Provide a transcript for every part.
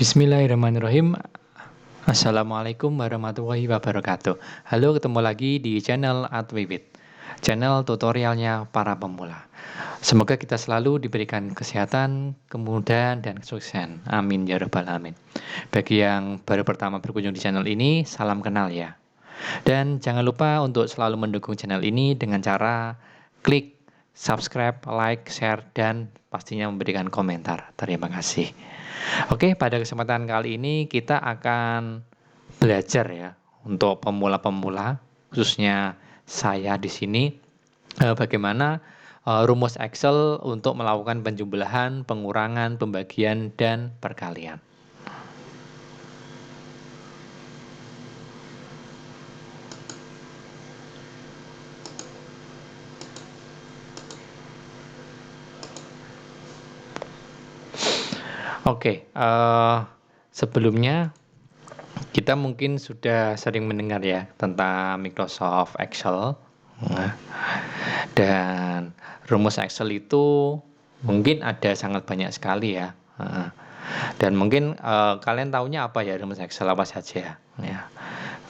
Bismillahirrahmanirrahim. Assalamualaikum warahmatullahi wabarakatuh. Halo, ketemu lagi di channel Adwiwit, channel tutorialnya para pemula. Semoga kita selalu diberikan kesehatan, kemudahan, dan kesuksesan. Amin ya rabbal alamin. Bagi yang baru pertama berkunjung di channel ini, salam kenal ya. Dan jangan lupa untuk selalu mendukung channel ini dengan cara klik subscribe, like, share, dan pastinya memberikan komentar. Terima kasih. Oke, pada kesempatan kali ini kita akan belajar ya untuk pemula-pemula, khususnya saya di sini, bagaimana rumus Excel untuk melakukan penjumlahan, pengurangan, pembagian, dan perkalian. Oke, sebelumnya kita mungkin sudah sering mendengar ya tentang Microsoft Excel. Nah, dan rumus Excel itu mungkin ada sangat banyak sekali ya. Dan mungkin kalian tahunya apa ya rumus Excel apa saja ya.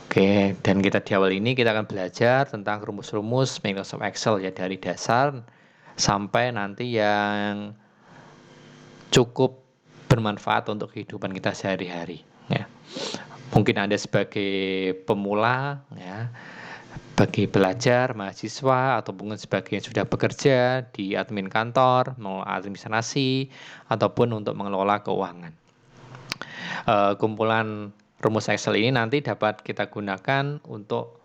Oke, dan kita di awal ini kita akan belajar tentang rumus-rumus Microsoft Excel ya, dari dasar sampai nanti yang cukup bermanfaat untuk kehidupan kita sehari-hari ya. Mungkin Anda sebagai pemula ya, bagi pelajar, mahasiswa, ataupun sebagai yang sudah bekerja di admin kantor, mengelola administrasi, ataupun untuk mengelola keuangan. Kumpulan rumus Excel ini nanti dapat kita gunakan untuk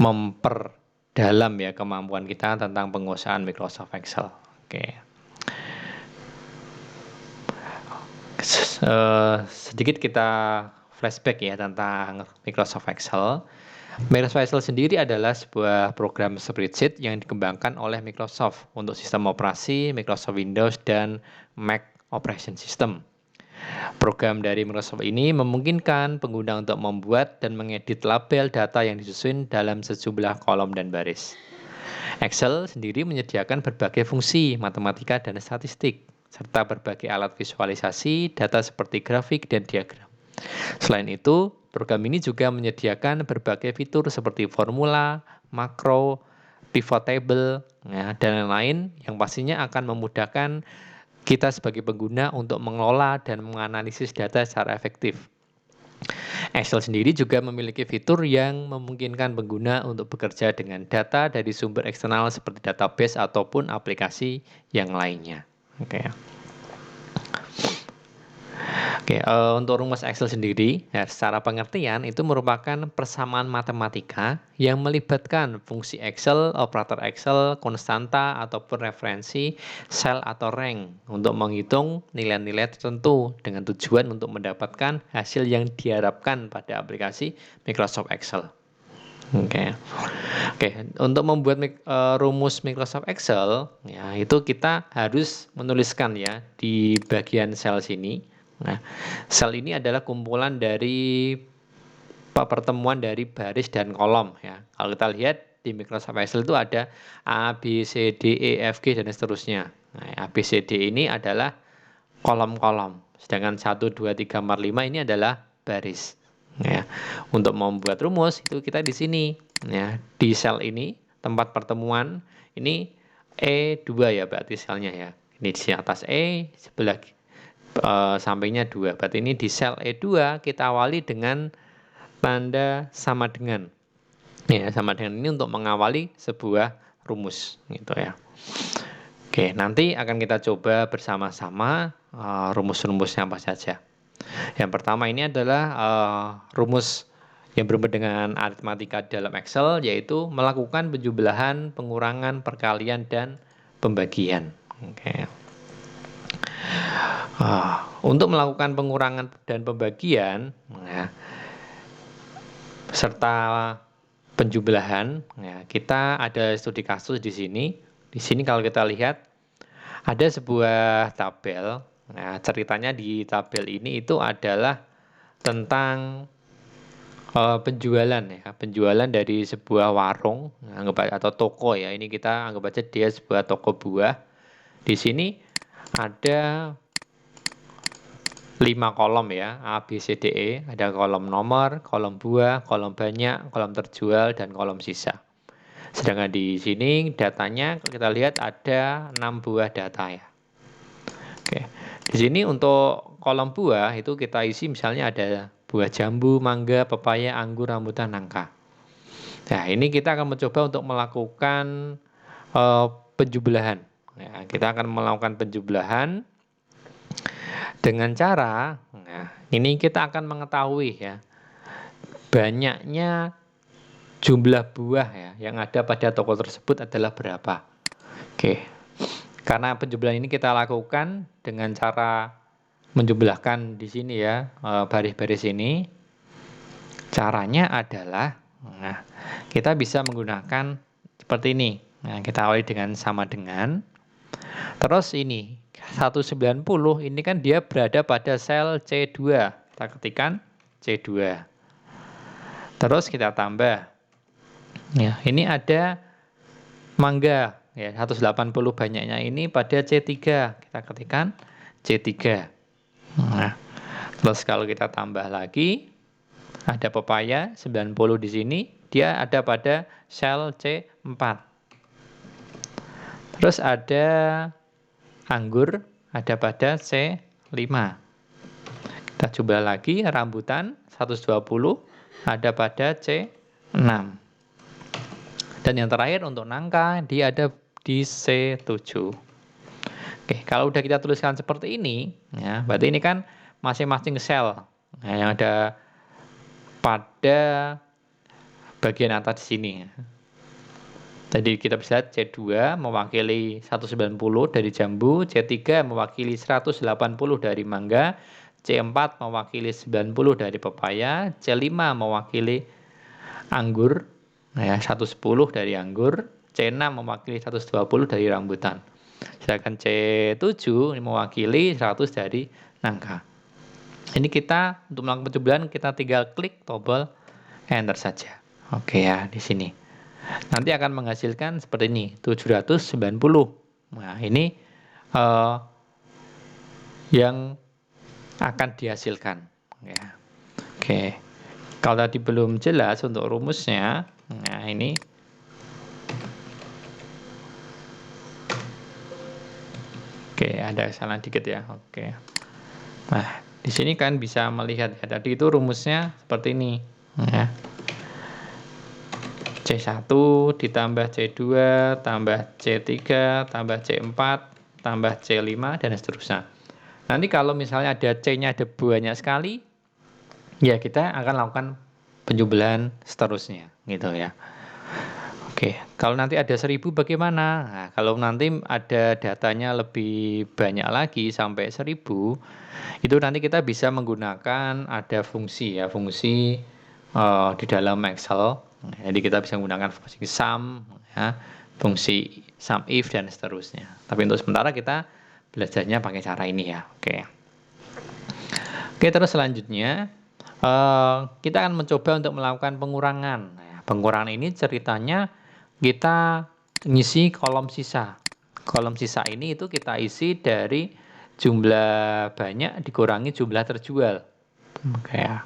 memperdalam ya kemampuan kita tentang penguasaan Microsoft Excel. Oke. Sedikit kita flashback ya tentang Microsoft Excel. Microsoft Excel sendiri adalah sebuah program spreadsheet yang dikembangkan oleh Microsoft untuk sistem operasi Microsoft Windows dan Mac Operation System. Program dari Microsoft ini memungkinkan pengguna untuk membuat dan mengedit label data yang disusun dalam sejumlah kolom dan baris. Excel sendiri menyediakan berbagai fungsi matematika dan statistik, serta berbagai alat visualisasi data seperti grafik dan diagram. Selain itu, program ini juga menyediakan berbagai fitur seperti formula, makro, pivot table, ya, dan lain-lain yang pastinya akan memudahkan kita sebagai pengguna untuk mengelola dan menganalisis data secara efektif. Excel sendiri juga memiliki fitur yang memungkinkan pengguna untuk bekerja dengan data dari sumber eksternal seperti database ataupun aplikasi yang lainnya. Oke. Untuk rumus Excel sendiri, ya, secara pengertian itu merupakan persamaan matematika yang melibatkan fungsi Excel, operator Excel, konstanta ataupun referensi, sel atau rank untuk menghitung nilai-nilai tertentu dengan tujuan untuk mendapatkan hasil yang diharapkan pada aplikasi Microsoft Excel. Oke, untuk membuat rumus Microsoft Excel, ya itu kita harus menuliskan ya di bagian sel sini. Nah, sel ini adalah kumpulan dari pertemuan dari baris dan kolom ya. Kalau kita lihat di Microsoft Excel itu ada A, B, C, D, E, F, G dan seterusnya. Nah, A, B, C, D ini adalah kolom-kolom. Sedangkan 1, 2, 3, 4, 5 ini adalah baris. Ya, untuk membuat rumus itu kita di sini ya, di sel ini tempat pertemuan ini E2 ya berarti selnya ya. Ini di atas E, sebelah sampingnya 2. Berarti ini di sel E2 kita awali dengan tanda sama dengan. Ya, sama dengan ini untuk mengawali sebuah rumus gitu ya. Oke, nanti akan kita coba bersama-sama rumus-rumusnya apa saja. Yang pertama ini adalah rumus yang berhubungan dengan aritmatika dalam Excel, yaitu melakukan penjumlahan, pengurangan, perkalian, dan pembagian. Oke. Untuk melakukan pengurangan dan pembagian, ya, serta penjumlahan, ya, kita ada studi kasus di sini. Di sini kalau kita lihat ada sebuah tabel. Nah, ceritanya di tabel ini itu adalah tentang penjualan ya, penjualan dari sebuah warung, atau toko ya. Ini kita anggap aja dia sebuah toko buah. Di sini ada 5 kolom ya, A, B, C, D, E. Ada kolom nomor, kolom buah, kolom banyak, kolom terjual, dan kolom sisa. Sedangkan di sini datanya kita lihat ada 6 buah data ya. Oke. Di sini untuk kolom buah itu kita isi misalnya ada buah jambu, mangga, pepaya, anggur, rambutan, nangka. Nah, ini kita akan mencoba untuk melakukan penjumlahan. Ya, kita akan melakukan penjumlahan dengan cara, nah, ini kita akan mengetahui ya banyaknya jumlah buah ya yang ada pada toko tersebut adalah berapa. Oke, karena penjumlahan ini kita lakukan dengan cara menjumlahkan di sini ya baris-baris ini. Caranya adalah, nah, kita bisa menggunakan seperti ini. Nah, kita awali dengan sama dengan. Terus ini 190 ini kan dia berada pada sel C2. Kita ketikkan C2. Terus kita tambah. Ya, ini ada mangga ya 180 banyaknya ini pada C3. Kita ketikkan C3. Nah, terus kalau kita tambah lagi ada pepaya 90 di sini, dia ada pada sel C4. Terus ada anggur ada pada C5. Kita coba lagi rambutan 120 ada pada C6. Dan yang terakhir untuk nangka dia ada di C7. Oke, kalau udah kita tuliskan seperti ini, ya, berarti ini kan masing-masing sel yang ada pada bagian atas di sini. Jadi kita bisa lihat C2 mewakili 190 dari jambu, C3 mewakili 180 dari mangga, C4 mewakili 90 dari pepaya, C5 mewakili anggur, ya 110 dari anggur, C6 mewakili 120 dari rambutan. Sedangkan C7 mewakili 100 dari nangka. Ini kita untuk melakukan penjumlahan kita tinggal klik tombol enter saja. Oke ya, di sini. Nanti akan menghasilkan seperti ini, 790. Nah, ini yang akan dihasilkan. Ya. Oke. Kalau tadi belum jelas untuk rumusnya, nah ini. Oke, ada kesalahan dikit ya. Oke. Nah, di sini kan bisa melihat ya, tadi itu rumusnya seperti ini. Ya. C1 ditambah C2 tambah C3 tambah C4 tambah C5 dan seterusnya. Nanti kalau misalnya ada C-nya ada banyak sekali, ya kita akan lakukan penjumlahan seterusnya gitu ya. Oke, kalau nanti ada 1000 bagaimana? Nah, kalau nanti ada datanya lebih banyak lagi sampai 1000, itu nanti kita bisa menggunakan ada fungsi ya, fungsi di dalam Excel. Jadi kita bisa menggunakan fungsi sum, ya, fungsi sum if dan seterusnya. Tapi untuk sementara kita belajarnya pakai cara ini ya. Oke. Oke, terus selanjutnya kita akan mencoba untuk melakukan pengurangan. Nah, pengurangan ini ceritanya kita ngisi kolom sisa. Kolom sisa ini itu kita isi dari jumlah banyak dikurangi jumlah terjual. Oke ya.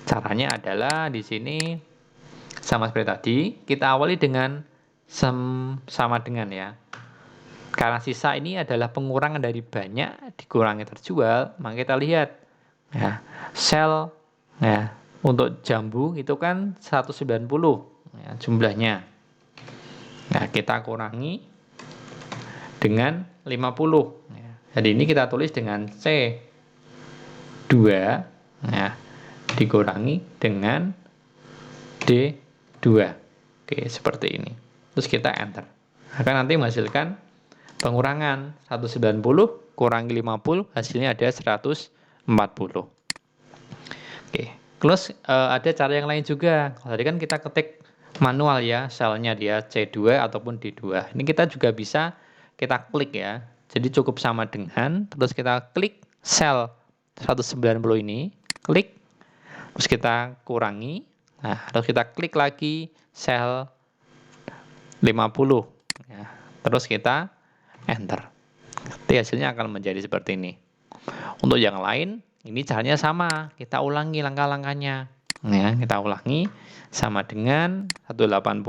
Caranya adalah di sini sama seperti tadi, kita awali dengan sama dengan ya. Karena sisa ini adalah pengurangan dari banyak dikurangi terjual, maka kita lihat ya, sel ya, untuk jambu itu kan 190 ya, jumlahnya. Nah, kita kurangi dengan 50 ya. Jadi ini kita tulis dengan C2 ya, dikurangi dengan D2. Oke, seperti ini. Terus kita enter. Akan nanti menghasilkan pengurangan 190 kurangi 50 hasilnya ada 140. Oke, terus ada cara yang lain juga. Tadi kan kita ketik manual ya, selnya dia C2 ataupun D2. Ini kita juga bisa kita klik ya. Jadi cukup sama dengan, terus kita klik sel 190 ini, klik, terus kita kurangi. Nah, terus kita klik lagi sel 50. Ya, terus kita enter. Nanti hasilnya akan menjadi seperti ini. Untuk yang lain, ini caranya sama. Kita ulangi langkah-langkahnya. Ya, kita ulangi sama dengan 180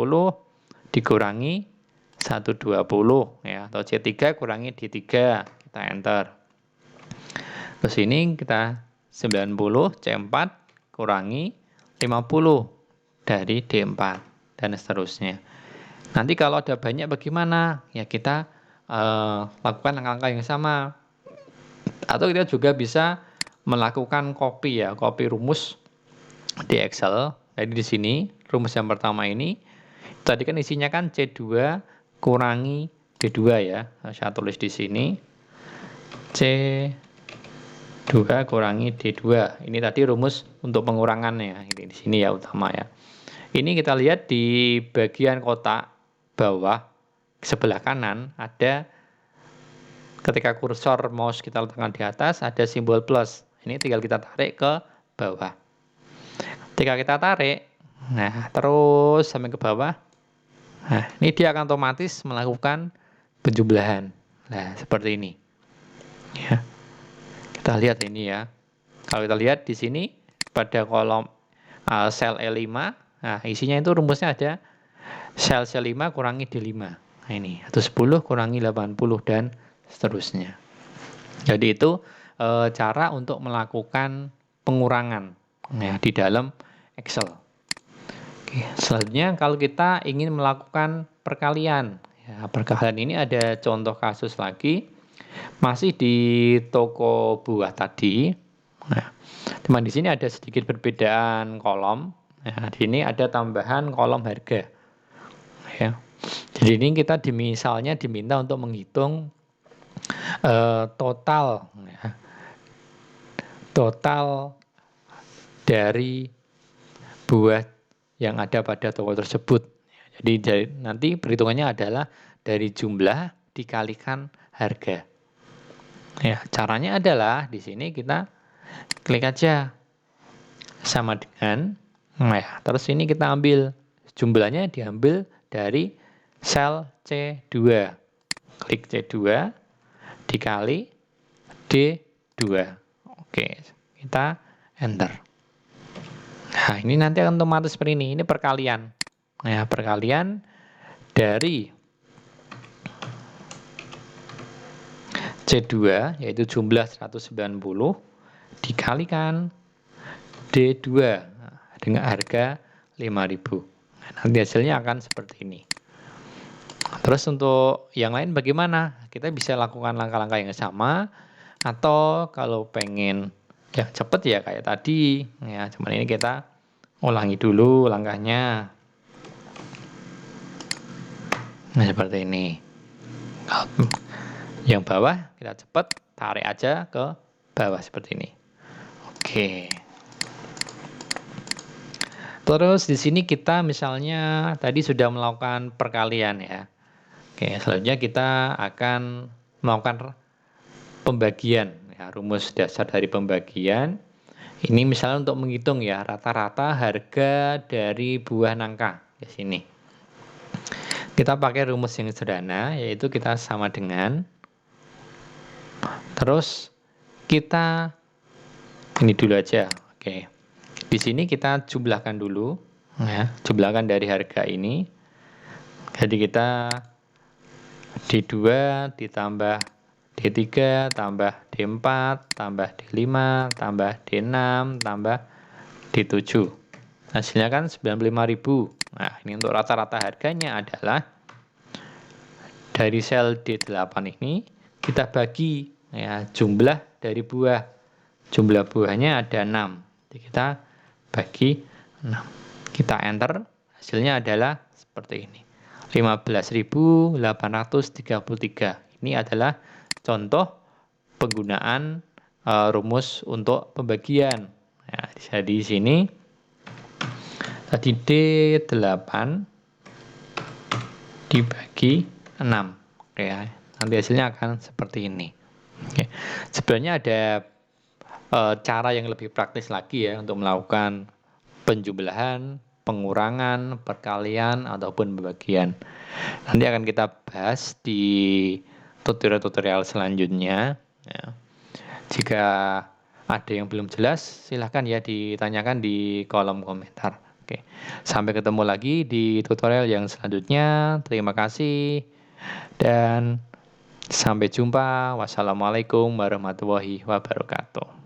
dikurangi 120 ya, atau C3 kurangi D3. Kita enter. Terus ini kita 90 C4 kurangi 50 dari D4 dan seterusnya. Nanti kalau ada banyak bagaimana? Ya kita lakukan langkah-langkah yang sama. Atau kita juga bisa melakukan copy ya, copy rumus di Excel. Jadi di sini rumus yang pertama ini tadi kan isinya kan C2 kurangi D2 ya. Saya tulis di sini C2 kurangi D2. Ini tadi rumus untuk pengurangannya. Ini di sini ya utama ya. Ini kita lihat di bagian kotak bawah sebelah kanan ada, ketika kursor mouse kita letakkan di atas ada simbol plus. Ini tinggal kita tarik ke bawah. Ketika kita tarik, nah terus sampai ke bawah. Nah, ini dia akan otomatis melakukan penjumlahan. Nah, seperti ini. Ya. Kita lihat ini ya. Kalau kita lihat di sini pada kolom sel E5, nah isinya itu rumusnya ada sel C5 kurangi D5. Nah, ini atau 10 kurangi 80 dan seterusnya. Jadi itu cara untuk melakukan pengurangan ya, di dalam Excel. Oke, selanjutnya kalau kita ingin melakukan perkalian, ya, perkalian ini ada contoh kasus lagi, masih di toko buah tadi. Nah, cuma di sini ada sedikit perbedaan kolom. Nah, di sini ada tambahan kolom harga. Ya. Jadi ini kita misalnya diminta untuk menghitung total ya, total dari buah yang ada pada toko tersebut. Jadi nanti perhitungannya adalah dari jumlah dikalikan harga. Ya, caranya adalah di sini kita klik aja sama dengan, nah ya, terus ini kita ambil jumlahnya diambil dari sel C2. Klik C2 dikali D2. Oke, kita enter. Nah, ini nanti akan otomatis seperti ini. Ini perkalian. Nah, perkalian dari C2 yaitu jumlah 190 dikalikan D2 dengan harga 5.000. Nah, nanti hasilnya akan seperti ini. Terus untuk yang lain bagaimana? Kita bisa lakukan langkah-langkah yang sama, atau kalau pengen yang cepat ya kayak tadi ya, cuman ini kita ulangi dulu langkahnya. Nah, seperti ini. Yang bawah kita cepat tarik aja ke bawah seperti ini. Oke. Terus di sini kita misalnya tadi sudah melakukan perkalian ya. Oke, selanjutnya kita akan melakukan pembagian ya, rumus dasar dari pembagian. Ini misalnya untuk menghitung ya rata-rata harga dari buah nangka di sini. Kita pakai rumus yang sederhana, yaitu kita sama dengan, terus kita ini dulu aja. Oke. Di sini kita jumlahkan dulu ya, jumlahkan dari harga ini. Jadi kita D2 ditambah D3 tambah D4 tambah D5 tambah D6 tambah D7. Hasilnya kan 95.000. Nah, ini untuk rata-rata harganya adalah dari sel D8 ini kita bagi ya jumlah dari buah. Jumlah buahnya ada 6. Jadi kita bagi 6. Kita enter, hasilnya adalah seperti ini. 15.833. Ini adalah contoh penggunaan rumus untuk pembagian. Nah, jadi di sini tadi D8 dibagi 6. Oke, nanti hasilnya akan seperti ini. Oke. Sebenarnya ada cara yang lebih praktis lagi ya untuk melakukan penjumlahan, pengurangan, perkalian, ataupun pembagian. Nanti akan kita bahas di tutorial-tutorial selanjutnya. Ya. Jika ada yang belum jelas, silahkan ya ditanyakan di kolom komentar. Oke, sampai ketemu lagi di tutorial yang selanjutnya. Terima kasih dan sampai jumpa. Wassalamualaikum warahmatullahi wabarakatuh.